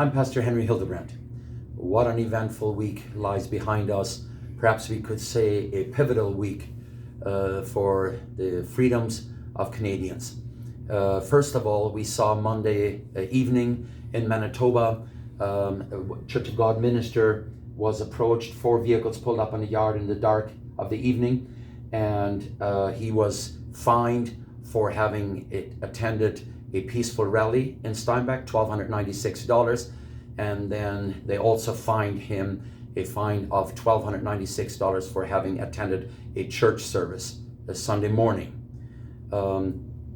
I'm Pastor Henry Hildebrandt. What an eventful week lies behind us. Perhaps we could say a pivotal week for the freedoms of Canadians. First of all, we saw Monday evening in Manitoba, a Church of God minister was approached, 4 vehicles pulled up in the yard in the dark of the evening, and he was fined for having attended a peaceful rally in Steinbach, $1,296, and then they also fined him a fine of $1,296 for having attended a church service a Sunday morning.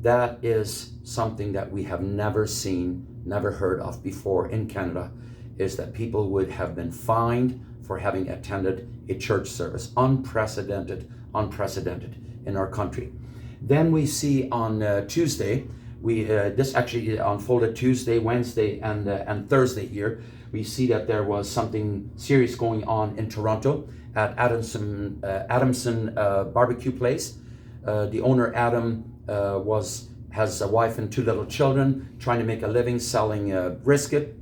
That is something that we have never seen, never heard of before in Canada, is that people would have been fined for having attended a church service. Unprecedented in our country. Then we see on Tuesday, this actually unfolded Tuesday, Wednesday, and Thursday here. We see that there was something serious going on in Toronto at Adamson barbecue place. The owner, Adam, has a wife and 2 little children, trying to make a living selling brisket,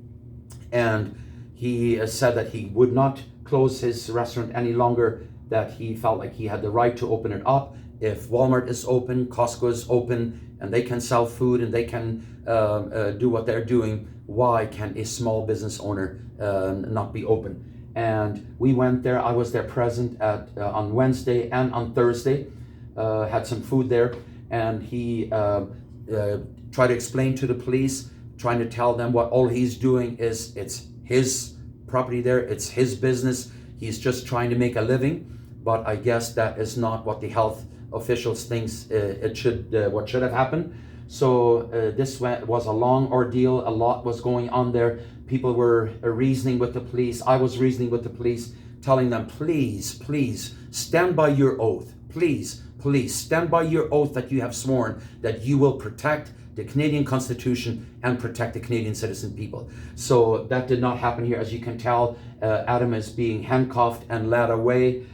and he said that he would not close his restaurant any longer, that he felt like he had the right to open it up. If Walmart is open, Costco is open, and they can sell food and they can do what they're doing, why can a small business owner not be open? And we went there. I was there present on Wednesday and on Thursday, had some food there, and he tried to explain to the police, trying to tell them what all he's doing is, it's his property there, it's his business, he's just trying to make a living. But I guess that is not what the health officials thinks what should have happened. So this was a long ordeal. A lot was going on there. People were reasoning with the police. I was reasoning with the police, telling them, please stand by your oath. Please stand by your oath that you have sworn that you will protect the Canadian Constitution and protect the Canadian citizen people. So that did not happen here. As you can tell, Adam is being handcuffed and led away.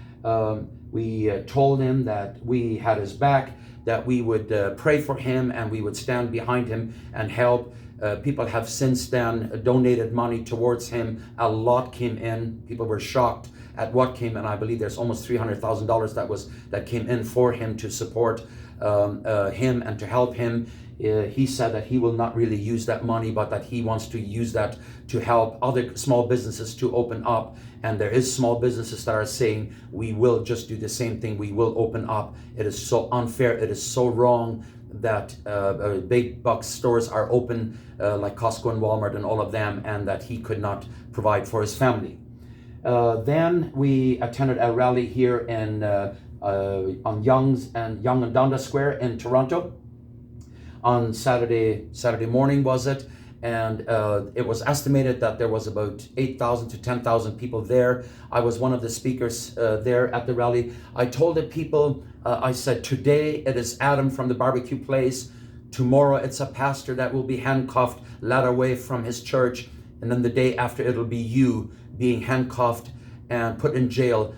We told him that we had his back, that we would pray for him and we would stand behind him and help. People have since then donated money towards him. A lot came in. People were shocked at what came in. I believe there's almost $300,000 that came in for him to support him and to help him. He said that he will not really use that money, but that he wants to use that to help other small businesses to open up. And there is small businesses that are saying, we will just do the same thing, we will open up. It is so unfair, it is so wrong that big box stores are open, like Costco and Walmart and all of them, and that he could not provide for his family. Then we attended a rally here on Yonge and Dundas Square in Toronto on Saturday morning, was it? And it was estimated that there was about 8,000 to 10,000 people there. I was one of the speakers there at the rally. I told the people, I said, today it is Adam from the barbecue place. Tomorrow it's a pastor that will be handcuffed, led away from his church. And then the day after it'll be you being handcuffed and put in jail,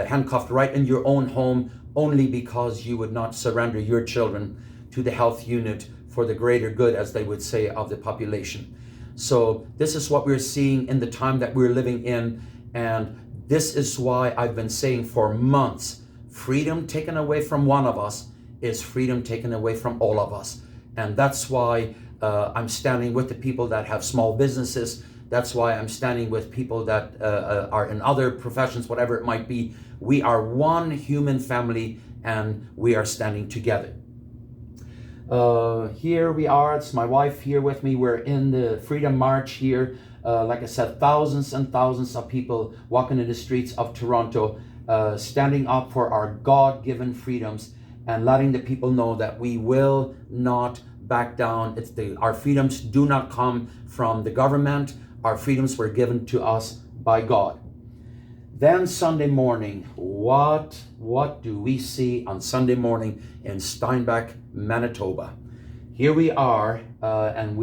handcuffed right in your own home, only because you would not surrender your children to the health unit for the greater good, as they would say, of the population. So this is what we're seeing in the time that we're living in, and this is why I've been saying for months, freedom taken away from one of us is freedom taken away from all of us. And that's why I'm standing with the people that have small businesses. That's why I'm standing with people that are in other professions, whatever it might be. We are one human family, and we are standing together. Here we are, it's my wife here with me. We're in the Freedom March here. Like I said, thousands and thousands of people walking in the streets of Toronto, standing up for our God-given freedoms and letting the people know that we will not back down. Our freedoms do not come from the government. Our freedoms were given to us by God. Then Sunday morning, what do we see on Sunday morning in Steinbach, Manitoba? Here we are, and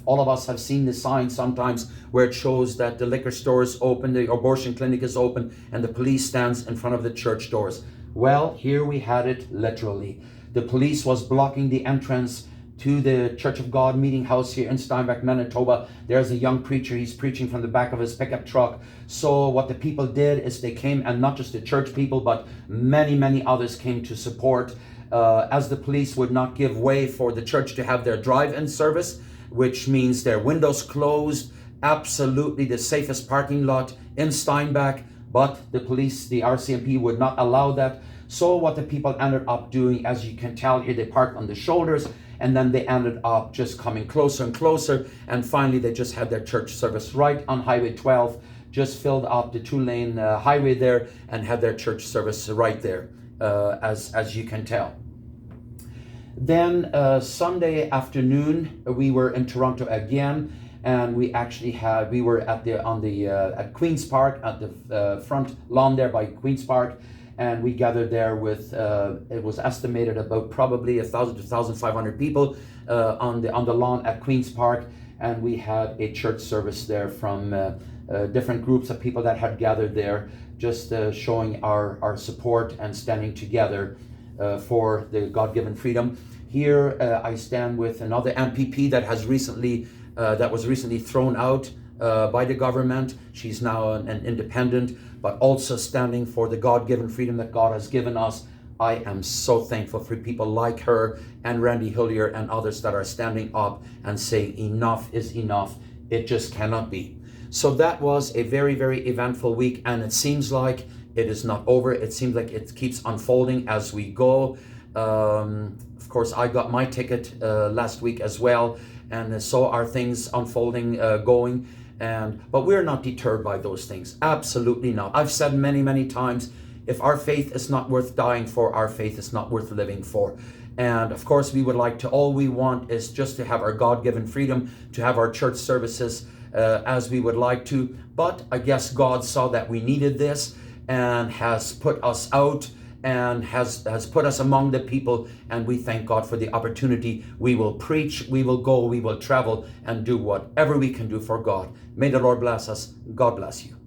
all of us have seen the sign sometimes where it shows that the liquor store is open, the abortion clinic is open, and the police stands in front of the church doors. Well, here we had it literally. The police was blocking the entrance to the Church of God meeting house here in Steinbach, Manitoba. There's a young preacher. He's preaching from the back of his pickup truck. So what the people did is they came, and not just the church people, but many others came to support. As the police would not give way for the church to have their drive-in service, which means their windows closed, absolutely the safest parking lot in Steinbach, but the police, the RCMP, would not allow that. So what the people ended up doing, as you can tell here, they parked on the shoulders, and then they ended up just coming closer and closer, and finally they just had their church service right on Highway 12, just filled up the 2-lane highway there, and had their church service right there, as you can tell. Then Sunday afternoon, we were in Toronto again, and we were at Queen's Park, at the front lawn there by Queen's Park, and we gathered there with it was estimated about probably 1,000 to 1,500 people on the lawn at Queen's Park, and we had a church service there from different groups of people that had gathered there, just showing our support and standing together for the God-given freedom. Here I stand with another MPP that was recently thrown out by the government. She's now an independent, but also standing for the God-given freedom that God has given us. I am so thankful for people like her and Randy Hillier and others that are standing up and saying enough is enough. It just cannot be. So that was a very eventful week, and it seems like it is not over. It seems like it keeps unfolding as we go. Of course, I got my ticket last week as well, and so are things unfolding, going. But we're not deterred by those things. Absolutely not. I've said many times, if our faith is not worth dying for, our faith is not worth living for. And of course, all we want is just to have our God-given freedom, to have our church services as we would like to. But I guess God saw that we needed this and has put us out and has put us among the people, and we thank God for the opportunity. We will preach, we will go, we will travel, and do whatever we can do for God. May the Lord bless us. God bless you.